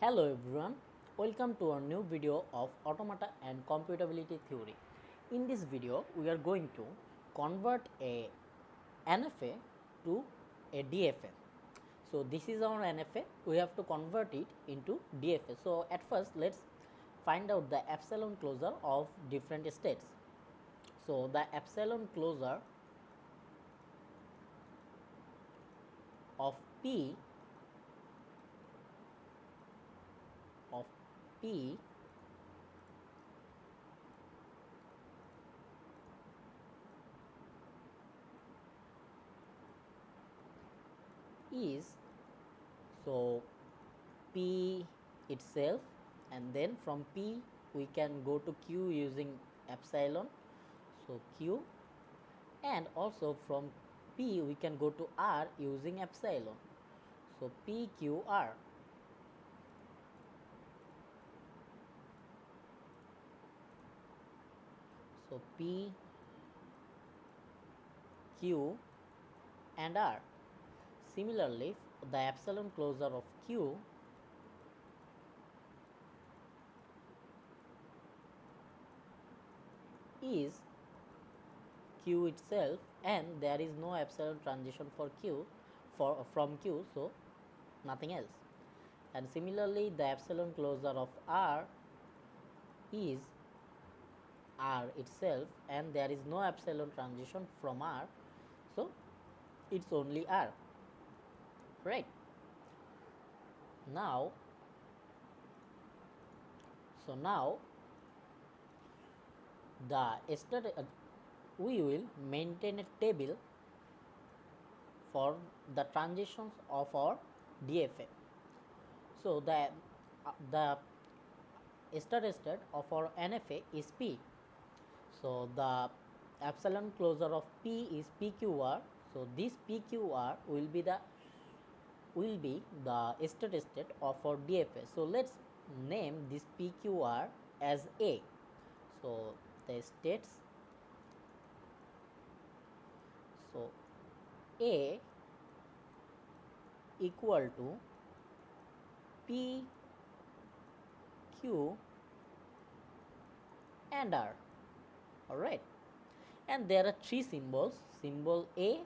Hello everyone, welcome to our new video of automata and computability theory. In this video, we are going to convert a NFA to a DFA. So this is our NFA, we have to convert it into DFA. So at first, let's find out the epsilon closure of different states. So the epsilon closure of P is, so P itself, and then from P we can go to Q using epsilon, so Q, and also from P we can go to R using epsilon, so PQR. So P, Q and R. Similarly, the epsilon closure of Q is Q itself, and there is no epsilon transition for Q from Q, so nothing else. And similarly, the epsilon closure of R is R itself, and there is no epsilon transition from R, so it's only R, right? Now we will maintain a table for the transitions of our DFA. So the steady state of our NFA is P. So the epsilon closure of P is PQR. So this PQR will be the steady state of our DFA. So let's name this PQR as A. So the states, so A equal to P, Q and R. Alright, and there are three symbols, symbol A,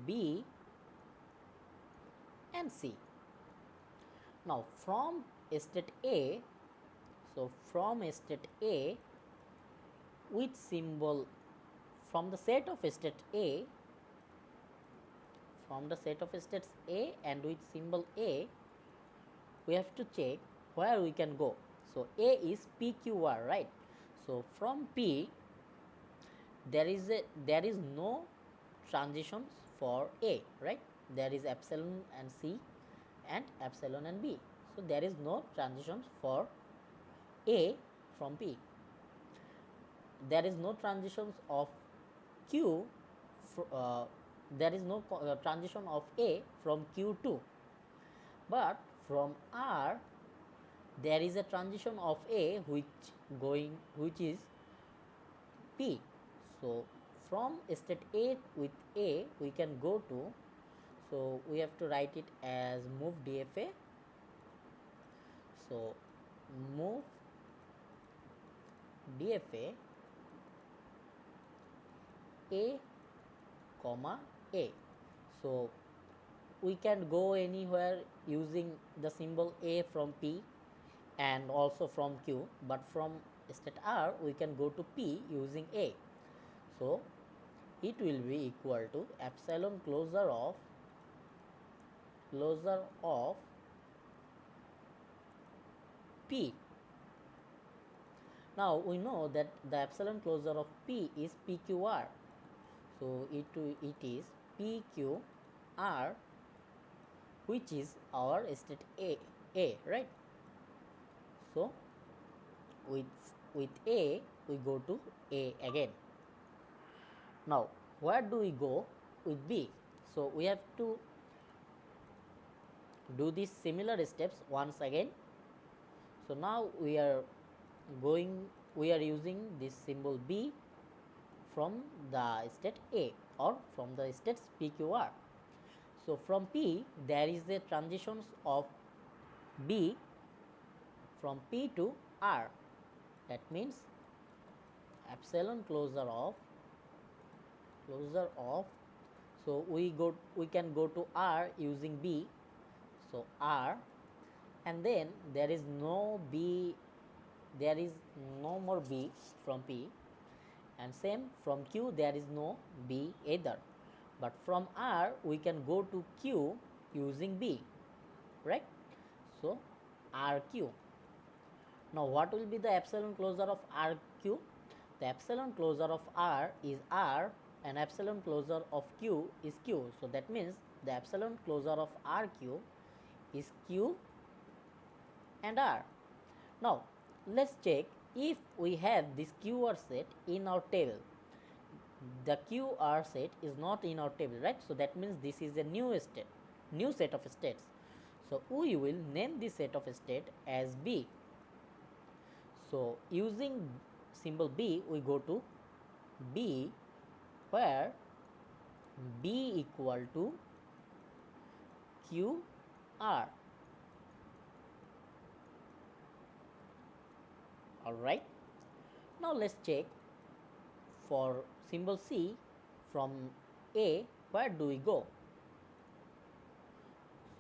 B and C. Now from state A, so from state A with symbol, from the set of state A, from the set of states A and with symbol A, we have to check where we can go. So A is PQR, right? So from P there is no transitions for A, right? There is epsilon and C and epsilon and B. So there is no transitions for A from P. There is no transitions of Q, there is no transition of A from Q2. But from R there is a transition of A which is P. So from state A with A we can go to, so we have to write it as move DFA. So move DFA A comma A. So we can go anywhere using the symbol A from P and also from Q, but from state R we can go to P using A. So it will be equal to epsilon closure of P. Now we know that the epsilon closure of P is PQR. So it is PQR, which is our state A, right? So with A we go to A again. Now where do we go with B? So we have to do these similar steps once again. So now we are using this symbol B from the state A or from the states PQR. So from P there is a transitions of B from P to R. That means epsilon closure of so we can go to R using B. So R, and then there is no B, there is no more B from P, and same from Q there is no B either, but from R we can go to Q using B, right? So RQ. Now what will be the epsilon closure of RQ? The epsilon closure of R is R and epsilon closure of Q is Q. So that means the epsilon closure of RQ is Q and R. Now let's check if we have this QR set in our table. The QR set is not in our table, right? So that means this is a new set of states. So we will name this set of state as B. So using symbol B we go to B, where B equal to QR. Alright. Now let's check for symbol C. From A, where do we go?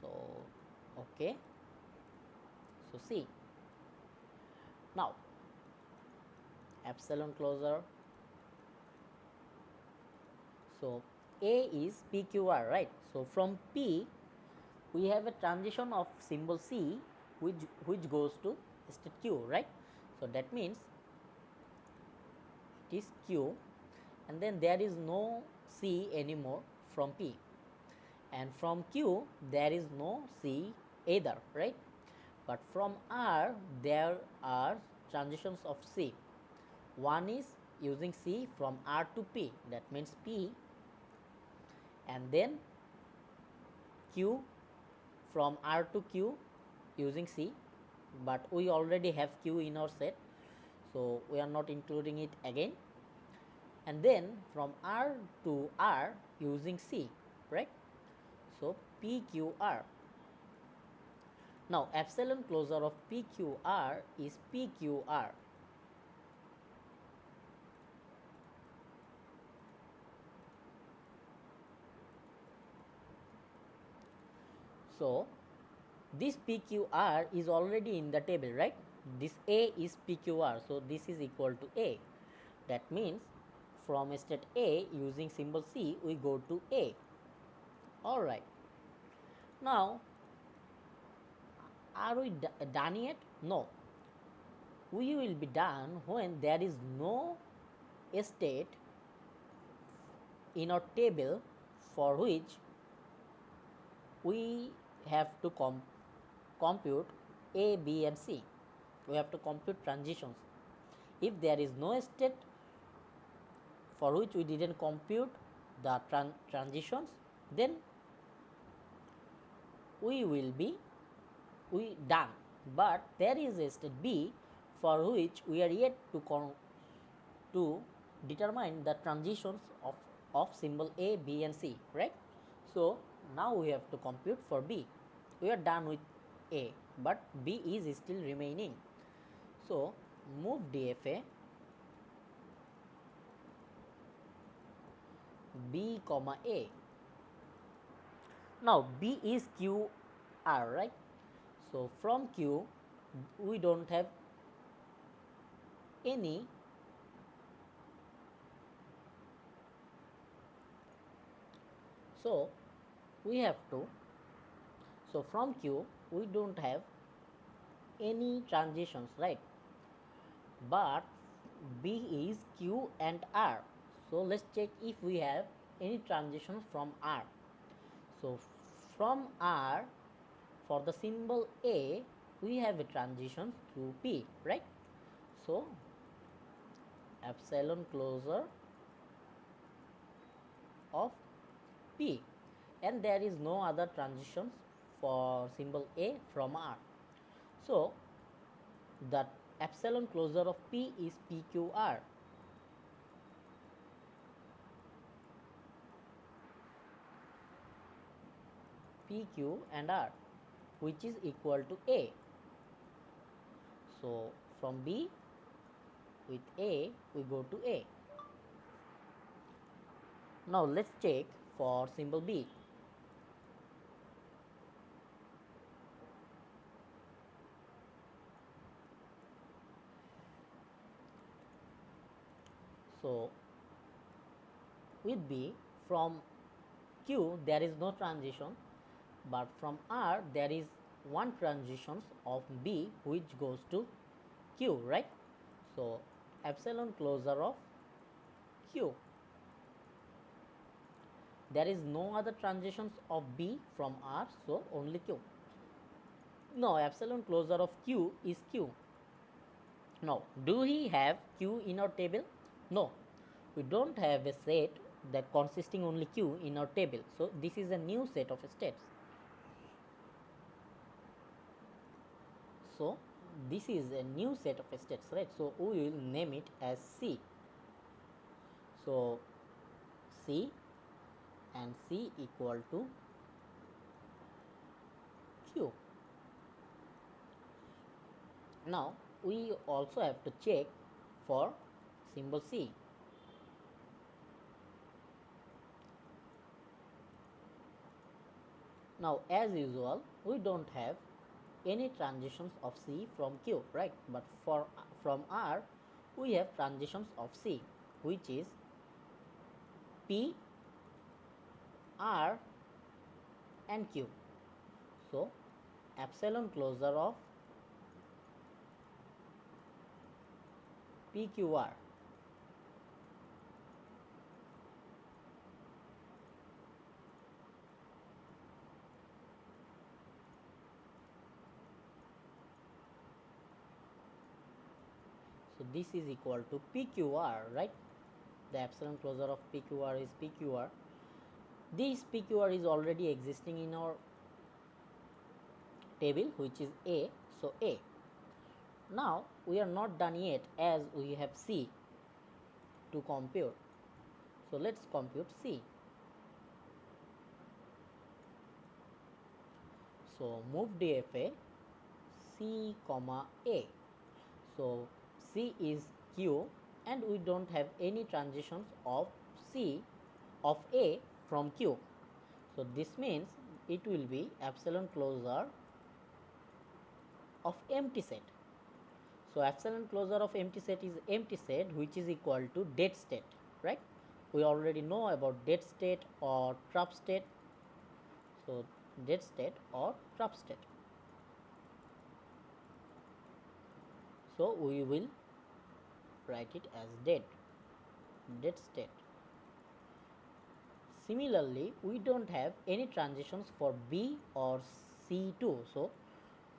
So okay, so C. Now epsilon closure, so A is PQR, right? So from P we have a transition of symbol C which goes to state Q, right? So that means it is Q, and then there is no C anymore from P, and from Q there is no C either, right? But from R there are transitions of C. One is using C from R to P, that means P, and then Q from R to Q using C, but we already have Q in our set, so we are not including it again, and then from R to R using C, right? So PQR. Now epsilon closure of PQR is PQR. So this PQR is already in the table, right? This A is PQR, so this is equal to A. That means from state A using symbol C we go to A. Alright. Now are we done yet? No. We will be done when there is no state in our table for which we have to compute A, B and C. We have to compute transitions. If there is no state for which we didn't compute the transitions, then we will be done. But there is a state B for which we are yet to determine the transitions of symbol A, B and C, right? So now we have to compute for B. We are done with A, but B is still remaining. So move DFA B comma A. Now B is QR, right? So from Q we don't have any so we have to, so from Q we don't have any transitions, right? But B is Q and R. So let's check if we have any transitions from R. So from R, for the symbol A we have a transition to P, right? So epsilon closure of P, and there is no other transitions for symbol A from R. So the epsilon closure of P is PQR. P, Q and R, which is equal to A. So from B with A we go to A. Now let's check for symbol B. So with B, from Q there is no transition, but from R there is one transition of B which goes to Q, right? So epsilon closure of Q. There is no other transitions of B from R, so only Q. No, epsilon closure of Q is Q. Now, do we have Q in our table? No, we don't have a set that consisting only Q in our table. So this is a new set of states. So this is a new set of states, right? So we will name it as C. So C and C equal to Q. Now we also have to check for symbol C. Now as usual we don't have any transitions of C from Q, right? But from R we have transitions of C, which is P, R and Q. So epsilon closure of PQR. So this is equal to PQR, right? The epsilon closure of PQR is PQR. This PQR is already existing in our table, which is A. So A. Now we are not done yet, as we have C to compute. So let's compute C. So move DFA C comma A. So C is Q and we don't have any transitions of C of A from Q. So this means it will be epsilon closure of empty set. So epsilon closure of empty set is empty set, which is equal to dead state, right? We already know about dead state or trap state. So dead state or trap state. So we will write it as dead state. Similarly, we don't have any transitions for B or C2. So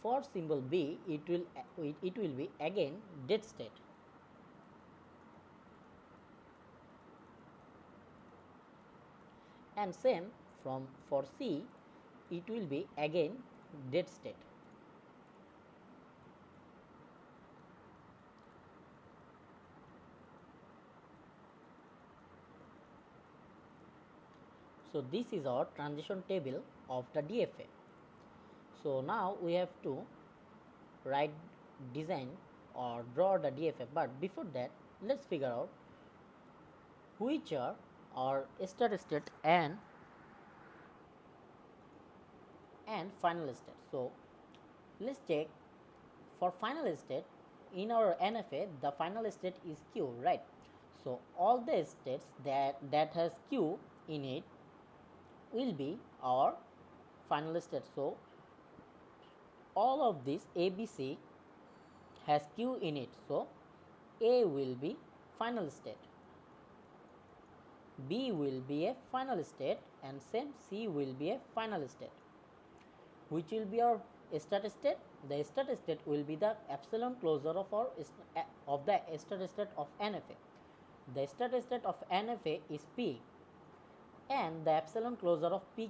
for symbol B, it will be again dead state. And same for C, it will be again dead state. So this is our transition table of the DFA. So now we have to write, design or draw the DFA, but before that let's figure out which are our start state and final state. So let's check for final state. In our NFA the final state is Q, right? So all the states that has Q in it will be our final state. So all of this ABC has Q in it, so A will be final state, B will be a final state, and same C will be a final state. Which will be our start state? The start state will be the epsilon closure of the start state of NFA. The start state of NFA is P, and the epsilon closure of P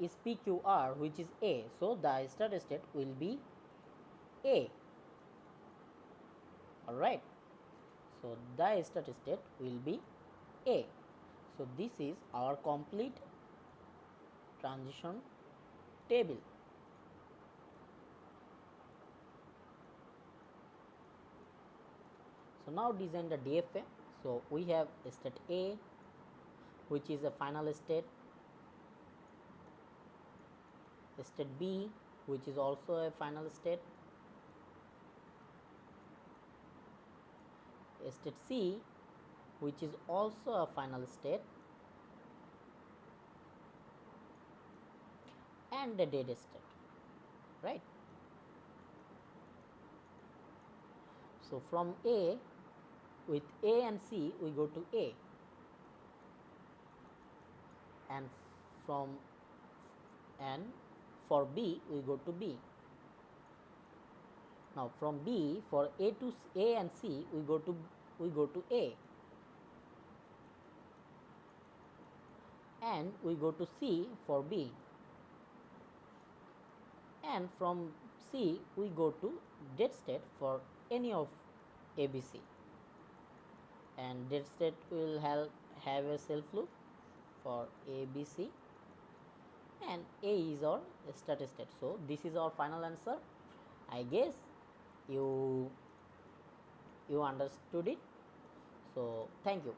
is PQR, which is A. So the start state will be A. Alright. So the start state will be A. So this is our complete transition table. So now design the DFA. So we have state A, which is a final state, state B, which is also a final state, state C, which is also a final state, and a dead state, right? So from A, with A and C we go to A, and from and for B we go to B. Now from B, for A and C we go to A, and we go to C for B, and from C we go to dead state for any of ABC, and dead state will have a self loop for ABC, and A is our steady state. So this is our final answer. I guess you understood it. So thank you.